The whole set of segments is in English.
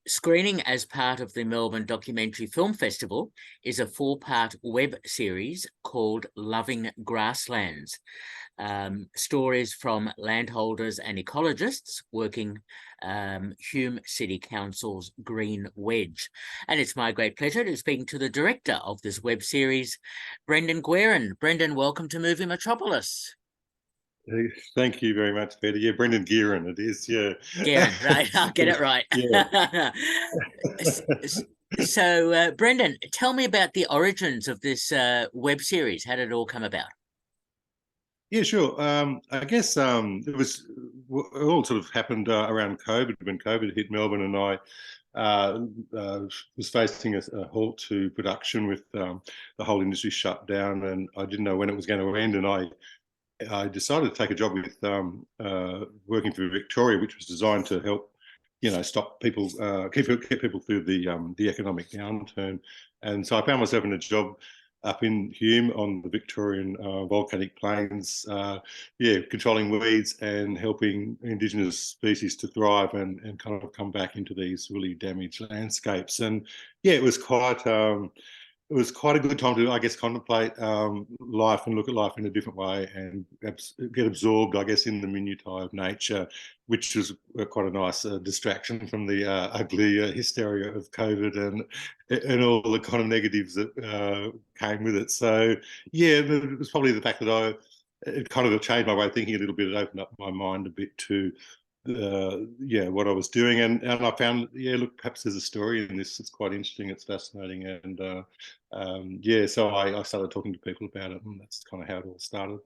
Screening as part of the Melbourne Documentary Film Festival is a 4-part web series called Loving Grasslands. Stories from landholders and ecologists working Hume City Council's Green Wedge. And it's my great pleasure to speak to the director of this web series, Brendan Guerin. Brendan, welcome to Movie Metropolis. Thank you very much, Peter. Yeah, Brendan Guerin, it is. Yeah, Guerin, right? I'll get it right. Yeah. So, Brendan, tell me about the origins of this web series. How did it all come about? Yeah, sure. I guess it all sort of happened around COVID when COVID hit Melbourne, and I uh, was facing a halt to production with the whole industry shut down, and I didn't know when it was going to end, and I decided to take a job with working for Victoria, which was designed to help, stop people, keep people through the economic downturn. And so I found myself in a job up in Hume on the Victorian volcanic plains, controlling weeds and helping Indigenous species to thrive and kind of come back into these really damaged landscapes. And yeah, it was quite a good time to, I guess, contemplate life and look at life in a different way and get absorbed, I guess, in the minutiae of nature, which was quite a nice distraction from the ugly hysteria of COVID and all the kind of negatives that came with it. So, yeah, it was probably the fact that it kind of changed my way of thinking a little bit. It opened up my mind a bit to what I was doing, and I found, look, perhaps there's a story in this. It's quite interesting. It's fascinating, and so I started talking to people about it, and that's kind of how it all started.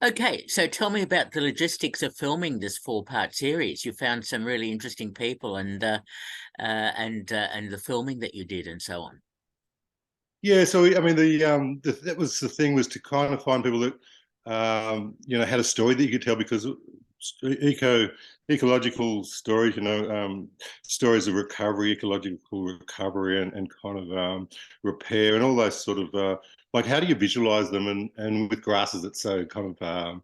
Okay, so tell me about the logistics of filming this 4-part series. You found some really interesting people, and the filming that you did, and so on. Yeah, so I mean, that was the thing, was to kind of find people that had a story that you could tell, because ecological stories, stories of recovery, ecological recovery, and kind of repair, and all those sort of like, how do you visualize them? And with grasses, it's so kind of a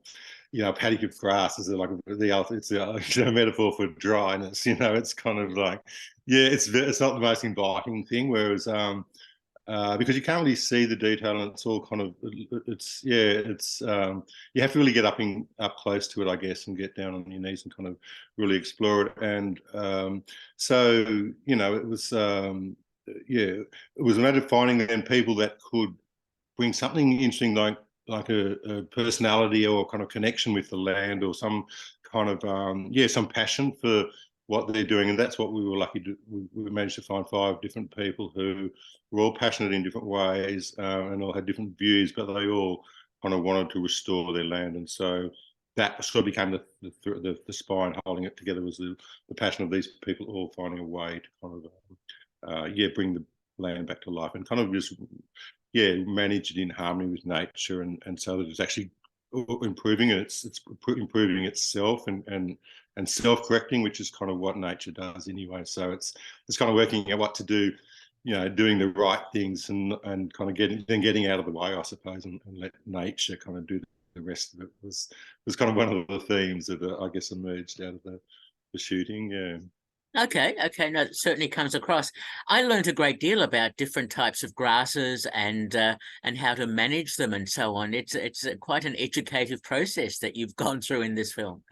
paddock of grass is like it's a metaphor for dryness. It's kind of like, it's not the most inviting thing, whereas because you can't really see the detail, and it's all kind of, you have to really get up close to it, I guess, and get down on your knees and kind of really explore it. And it was it was a matter of finding then people that could bring something interesting, like a personality or kind of connection with the land, or some kind of some passion for what they're doing. And that's what we were lucky to, we managed to find 5 different people who were all passionate in different ways, and all had different views, but they all kind of wanted to restore their land. And so that sort of became the spine holding it together, was the passion of these people all finding a way to kind of bring the land back to life, and kind of just manage it in harmony with nature, and so that it's actually improving it. It's improving itself, and self-correcting, which is kind of what nature does anyway. So it's kind of working out what to do, doing the right things, and kind of getting out of the way, I suppose, and let nature kind of do the rest of it, was kind of one of the themes that I guess emerged out of the shooting. Yeah. Okay, no, it certainly comes across. I learned a great deal about different types of grasses and how to manage them and so on. It's quite an educative process that you've gone through in this film.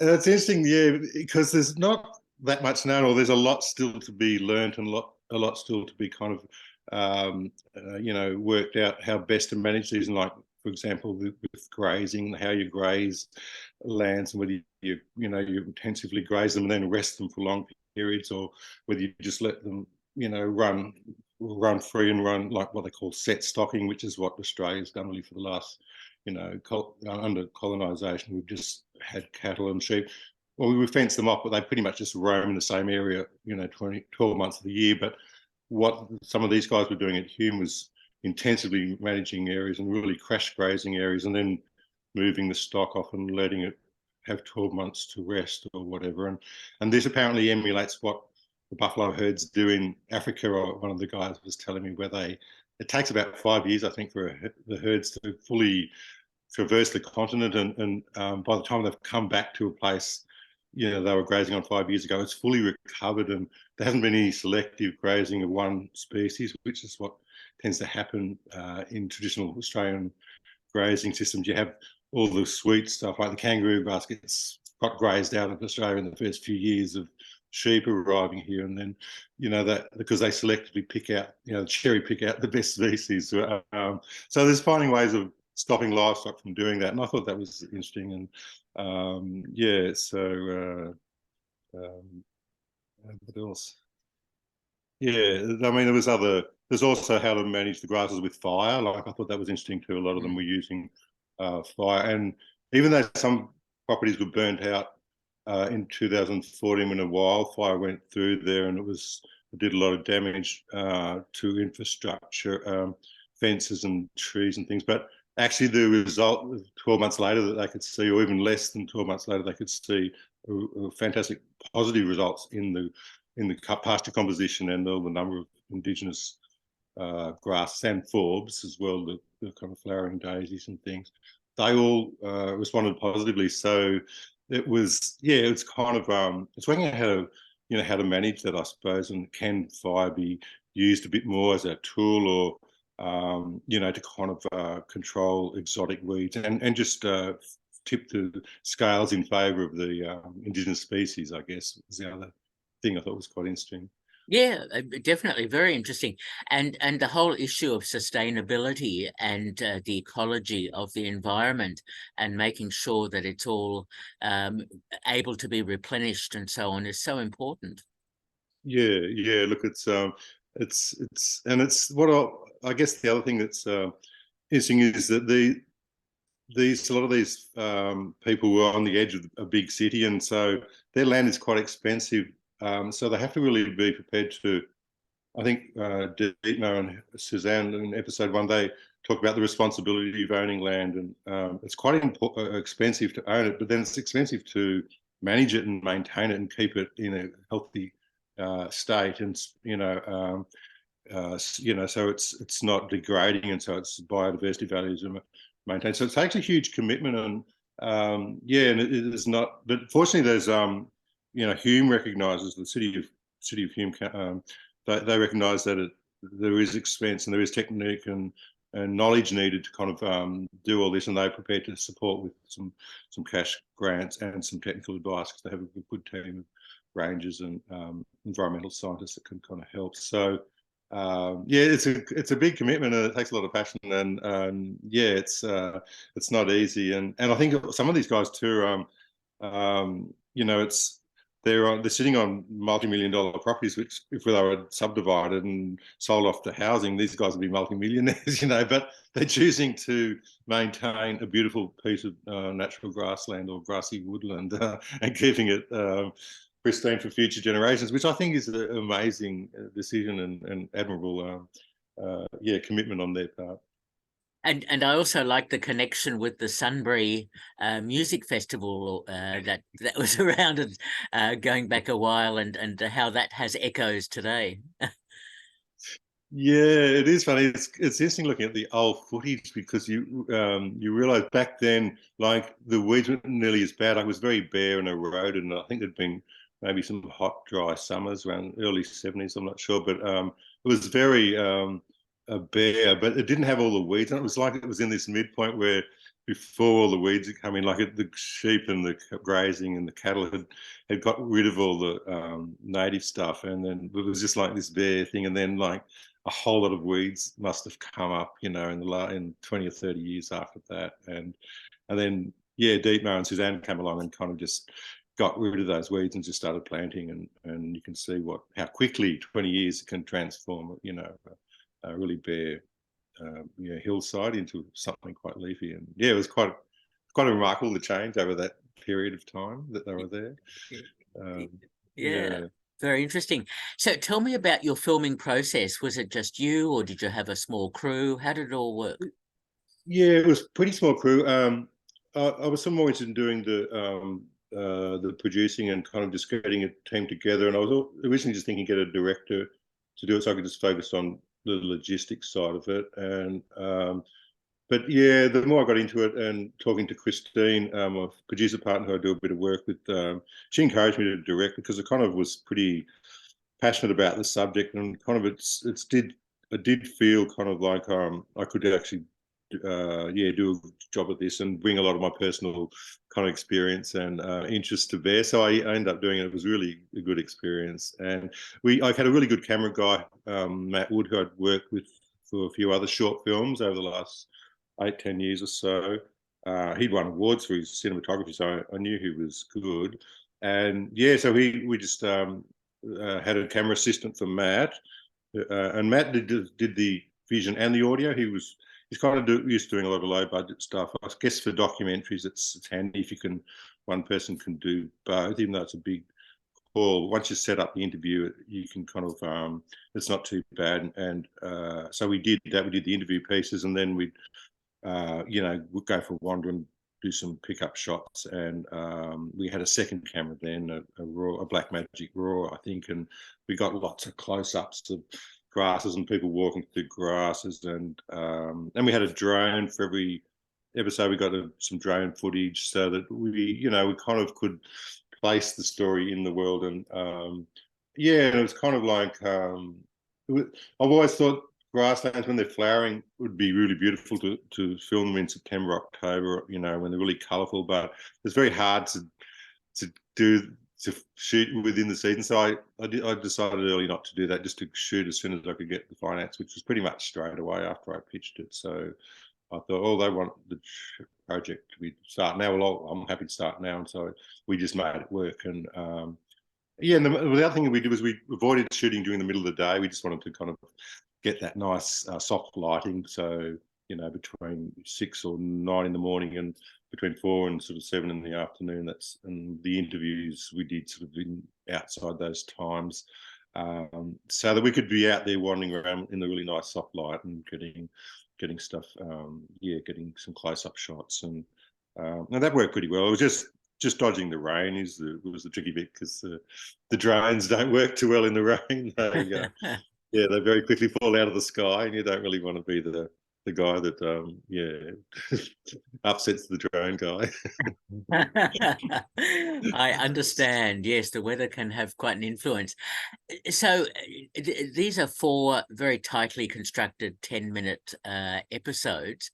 It's interesting, yeah, because there's not that much known, or there's a lot still to be learnt, and a lot still to be kind of worked out how best to manage these. And, like, for example, with grazing, how you graze lands, and whether you intensively graze them and then rest them for long periods, or whether you just let them run free and run, like what they call set stocking, which is what Australia's done really for the last, under colonisation. We've just had cattle and sheep. Well, we would fence them off, but they pretty much just roam in the same area, 12 months of the year. But what some of these guys were doing at Hume was intensively managing areas and really crash grazing areas, and then moving the stock off and letting it have 12 months to rest or whatever. And this apparently emulates what the buffalo herds do in Africa. Or one of the guys was telling me, it takes about 5 years, I think, for the herds to fully traverse the continent, and by the time they've come back to a place they were grazing on 5 years ago. It's fully recovered, and there hasn't been any selective grazing of one species, which is what tends to happen in traditional Australian grazing systems. You have all the sweet stuff like the kangaroo baskets got grazed out of Australia in the first few years of sheep arriving here, and then that because they selectively pick out, cherry pick out the best species. So there's finding ways of stopping livestock from doing that, and I thought that was interesting. And what else? Yeah, I mean, there's also how to manage the grasses with fire. Like, I thought that was interesting too. A lot of them were using fire. And even though some properties were burnt out in 2014 when a wildfire went through there, and it did a lot of damage to infrastructure, fences and trees and things. But actually the result 12 months later that they could see, or even less than 12 months later, they could see fantastic positive results in the pasture composition and all the number of indigenous grass and forbs as well, the kind of flowering daisies and things. They all responded positively. So it's kind of it's working out how to manage that, I suppose, and can fire be used a bit more as a tool, or to kind of control exotic weeds and just tip the scales in favour of the indigenous species, I guess, is the other thing I thought was quite interesting. Yeah, definitely very interesting. And the whole issue of sustainability and the ecology of the environment, and making sure that it's all able to be replenished and so on, is so important. Yeah. Look, it's what I guess the other thing that's interesting is that a lot of these people were on the edge of a big city, and so their land is quite expensive. So they have to really be prepared to. I think Dietmar and Suzanne in episode 1, they talk about the responsibility of owning land, and it's quite expensive to own it, but then it's expensive to manage it and maintain it and keep it in a healthy state, and so it's not degrading, and so its biodiversity values are maintained. So it takes a huge commitment, and and it is not. But fortunately, there's Hume recognises, the city of Hume, they recognise that there is expense and there is technique and knowledge needed to kind of do all this, and they're prepared to support with some cash grants and some technical advice, because they have a good team of rangers and environmental scientists that can kind of help. So it's a big commitment, and it takes a lot of passion, and it's not easy, and I think some of these guys too, they're sitting on multi-million-dollar properties, which if they were subdivided and sold off to housing, these guys would be multi-millionaires, but they're choosing to maintain a beautiful piece of natural grassland or grassy woodland and keeping it pristine for future generations, which I think is an amazing decision and admirable commitment on their part. And I also like the connection with the Sunbury Music Festival that was around going back a while, and how that has echoes today. Yeah, it is funny. It's interesting looking at the old footage, because you realise back then, like, the weeds weren't nearly as bad. It was very bare and eroded, and I think there'd been maybe some hot, dry summers around early 70s. I'm not sure, but it was very bare, but it didn't have all the weeds. And it was like it was in this midpoint where before all the weeds had come in, like the sheep and the grazing and the cattle had got rid of all the native stuff, and then it was just like this bare thing, and then like a whole lot of weeds must have come up, in 20 or 30 years after that, and then Dietmar and Suzanne came along and kind of just got rid of those weeds and just started planting, and you can see how quickly 20 years can transform, a really bare hillside into something quite leafy. And it was quite remarkable, the change over that period of time that they were there. Very interesting. So tell me about your filming process. Was it just you, or did you have a small crew? How did it all work? Yeah, it was a pretty small crew. I was somewhat interested in doing the producing and kind of just getting a team together, and I was originally just thinking get a director to do it so I could just focus on the logistics side of it. And but yeah, the more I got into it and talking to Christine, my producer partner who I do a bit of work with, she encouraged me to direct because I kind of was pretty passionate about the subject, and kind of it did feel kind of like I could actually do a job at this and bring a lot of my personal kind of experience and interest to bear. So I ended up doing it. It was really a good experience, and I had a really good camera guy, Matt Wood, who I'd worked with for a few other short films over the last 8-10 years or so. He'd won awards for his cinematography, so I knew he was good. And yeah, so we just had a camera assistant for Matt, and Matt did the vision and the audio. He's kind of used to doing a lot of low budget stuff. I guess for documentaries, it's handy if one person can do both, even though it's a big call. Once you set up the interview, you can kind of it's not too bad. And so we did that. We did the interview pieces, and then we'd we'd go for a wander and do some pickup shots. And we had a second camera then, a Blackmagic Raw, I think, and we got lots of close-ups of grasses and people walking through grasses, and we had a drone for every episode. We got some drone footage so that we kind of could place the story in the world. And and it was kind of like I've always thought grasslands, when they're flowering, would be really beautiful to film them in September, October, when they're really colourful. But it's very hard to shoot within the season. So I decided early not to do that, just to shoot as soon as I could get the finance, which was pretty much straight away after I pitched it. So I thought, they want the project to start now. Well, I'm happy to start now. And so we just made it work. And and the other thing that we did was we avoided shooting during the middle of the day. We just wanted to kind of get that nice soft lighting. So, between 6 or 9 in the morning and between 4 and sort of 7 in the afternoon. And the interviews we did sort of outside those times, so that we could be out there wandering around in the really nice soft light and getting stuff, getting some close-up shots. And that worked pretty well. It was just dodging the rain was the tricky bit, because the drones don't work too well in the rain. They very quickly fall out of the sky, and you don't really want to be the guy that upsets the drone guy. I understand. Yes, the weather can have quite an influence. So these are 4 very tightly constructed 10-minute episodes.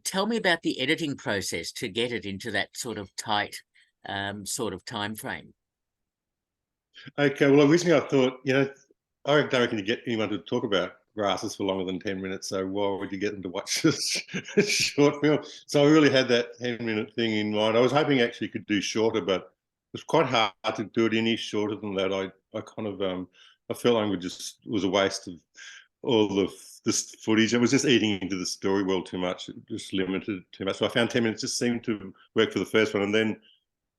Tell me about the editing process to get it into that sort of tight sort of time frame. Okay, well, originally I thought, I don't reckon you get anyone to talk about grasses for longer than 10 minutes, so why would you get them to watch this short film? So I really had that 10-minute thing in mind. I was hoping actually could do shorter, but it was quite hard to do it any shorter than that. I kind of I felt like it was a waste of all this footage. It was just eating into the story world too much. It just limited too much. So I found 10 minutes just seemed to work for the first one, and then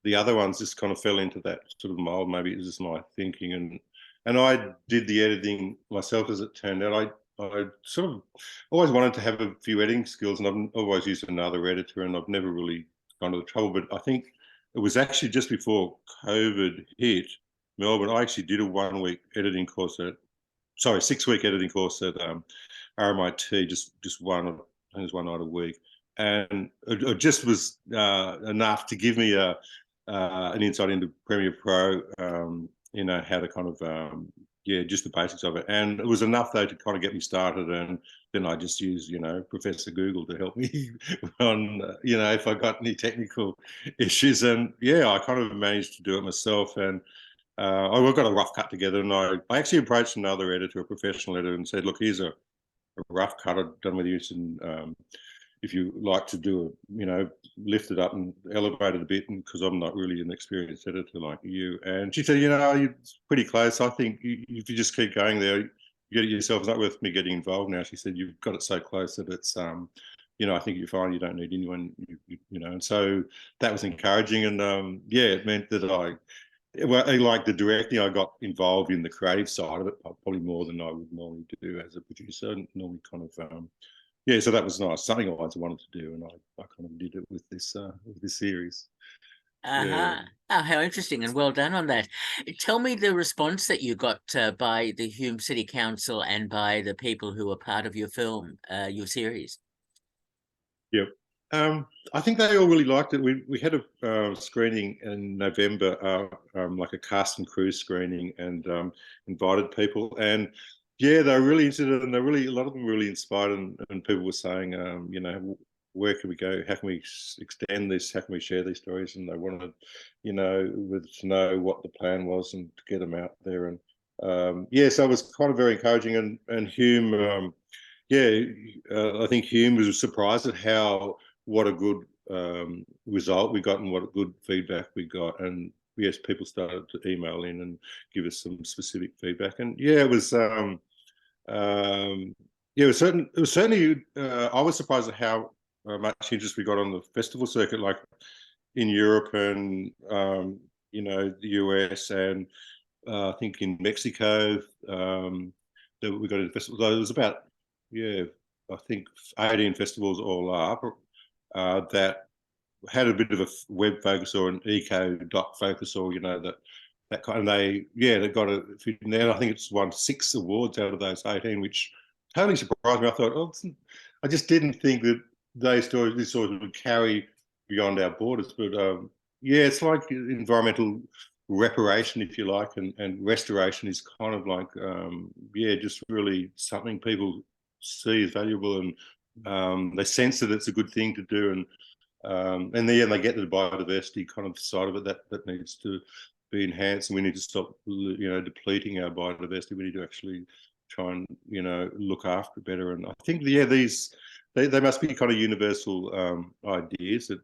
the other ones just kind of fell into that sort of mold. Maybe it was just my thinking, and I did the editing myself, as it turned out. I sort of always wanted to have a few editing skills, and I've always used another editor, and I've never really gone to the trouble. But I think it was actually just before COVID hit Melbourne, I actually did a 1-week editing course 6-week editing course at RMIT, just one, I think it was one night a week. And it just was enough to give me an insight into Premiere Pro, how to kind of, just the basics of it. And it was enough, though, to kind of get me started. And then I just used, Professor Google to help me on, if I got any technical issues. And I kind of managed to do it myself. And I got a rough cut together, and I actually approached another editor, a professional editor, and said, look, here's a rough cut I've done with you, and if you like to do it, lift it up and elevate it a bit, and because I'm not really an experienced editor like you. And she said, it's pretty close. I think if you just keep going there, you get it yourself. It's not worth me getting involved now. She said, you've got it so close that it's, I think you're fine. You don't need anyone, and so that was encouraging. And it meant that like the directing, I got involved in the creative side of it, probably more than I would normally do as a producer. Normally kind of, so that was nice. Something I always wanted to do, and I kind of did it with this series. Oh, how interesting, and well done on that. Tell me the response that you got by the Hume City Council and by the people who were part of your film, your series. Yep. I think they all really liked it. We had a screening in November, like a cast and crew screening, and invited people. And yeah, they were really interested, and a lot of them were really inspired. And people were saying, where can we go? How can we extend this? How can we share these stories? And they wanted, to know what the plan was and to get them out there. And yeah, so it was kind of very encouraging. And Hume. Yeah, I think Hume was surprised at what a good result we got and what a good feedback we got. And yes, people started to email in and give us some specific feedback. And yeah, it was yeah, it was certainly I was surprised at how much interest we got on the festival circuit, like in Europe and the US and I think in Mexico that we got into festivals. There was about I think 18 festivals all up that had a bit of a web focus or an eco doc focus, or that kind. And they got a few. Now I think it's won 6 awards out of those 18, which totally surprised me. I thought, I just didn't think that these stories would carry beyond our borders. But yeah, it's like environmental reparation, if you like, and restoration is kind of like just really something people see as valuable, and they sense that it's a good thing to do, and they get the biodiversity kind of side of it that needs to be enhanced, and we need to stop depleting our biodiversity. We need to actually try and look after it better. And I think these they must be kind of universal ideas that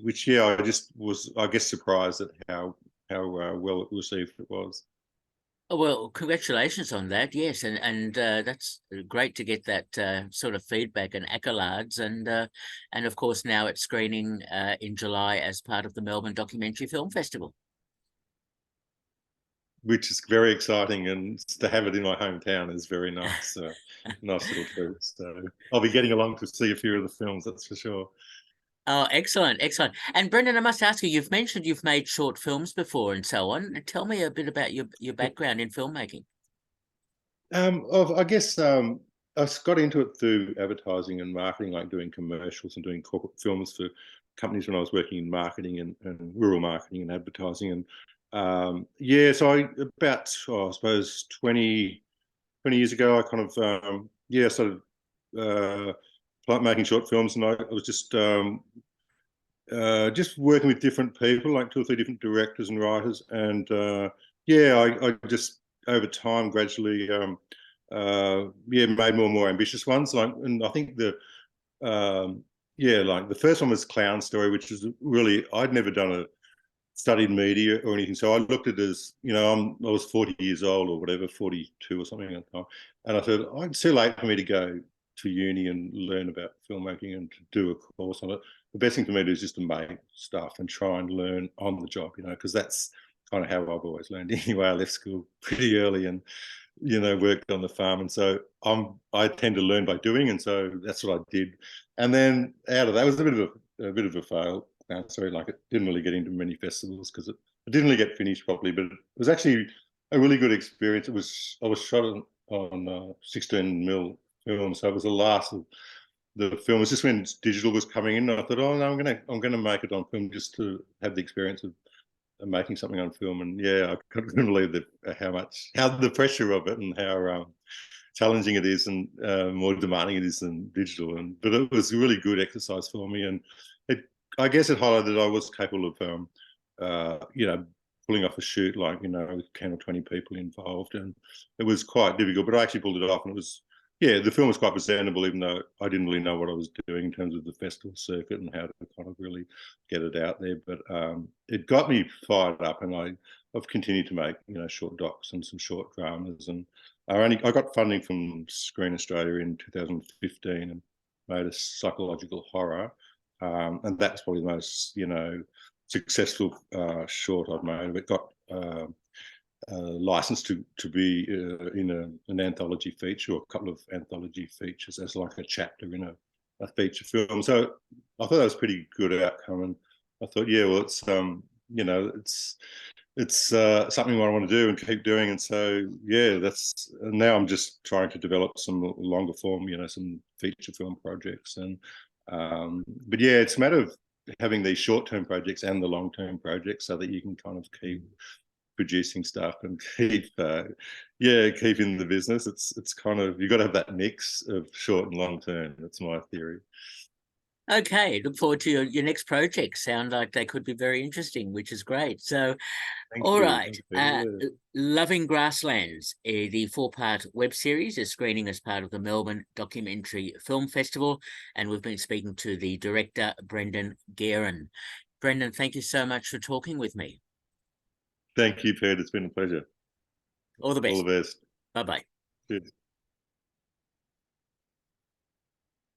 which I just was, I guess, surprised at how well it received it was. Oh, well, congratulations on that. Yes, and that's great to get that sort of feedback and accolades, and of course now it's screening in July as part of the Melbourne Documentary Film Festival. Which is very exciting, and to have it in my hometown is very nice. Nice little treat. So I'll be getting along to see a few of the films, that's for sure. Oh, excellent, excellent. And Brendan, I must ask you, you've mentioned you've made short films before and so on. Tell me a bit about your background in filmmaking. I guess I got into it through advertising and marketing, like doing commercials and doing corporate films for companies when I was working in marketing and rural marketing and advertising. And so I suppose 20 years ago, I kind of started making short films, and I was just working with different people, like 2 or 3 different directors and writers, and I just over time gradually made more and more ambitious ones. And I think like the first one was Clown Story, which is really, I'd never studied media or anything, so I looked at it as, I was 40 years old or whatever, 42 or something at the time, and I thought, it's too late for me to go to uni and learn about filmmaking and to do a course on it. The best thing for me to do is just to make stuff and try and learn on the job, because that's kind of how I've always learned anyway. I left school pretty early and worked on the farm, and so I tend to learn by doing, and so that's what I did. And then out of that was a bit of a fail. Sorry, like it didn't really get into many festivals because it didn't really get finished properly, but it was actually a really good experience. I was shot on 16mm film, so it was the last of the film. It was just when digital was coming in, and I thought, oh no, I'm gonna make it on film just to have the experience of making something on film. And yeah, I couldn't believe how the pressure of it and how challenging it is, and more demanding it is than digital. But it was a really good exercise for me, and I guess it highlighted that I was capable of pulling off a shoot, like with 10 or 20 people involved, and it was quite difficult, but I actually pulled it off, and it was the film was quite presentable, even though I didn't really know what I was doing in terms of the festival circuit and how to kind of really get it out there. But it got me fired up, and I've continued to make short docs and some short dramas, and I got funding from Screen Australia in 2015 and made a psychological horror, and that's probably the most successful short I've made. It got licensed to be in an anthology feature, or a couple of anthology features, as like a chapter in a feature film. So I thought that was a pretty good outcome, and I thought, it's something I want to do and keep doing. And so now I'm just trying to develop some longer form, some feature film projects, and But yeah, it's a matter of having these short-term projects and the long-term projects so that you can kind of keep producing stuff and keep in the business. It's kind of, you've got to have that mix of short and long term. That's my theory. Okay, look forward to your next projects. Sound like they could be very interesting, which is great. So, Thank all you. right. Thank you. Loving Grasslands, the 4-part web series, is screening as part of the Melbourne Documentary Film Festival, and we've been speaking to the director, Brendan Guerin. Brendan, thank you so much for talking with me. Thank you, Pete. It's been a pleasure. All the best. All the best. Bye-bye. Cheers.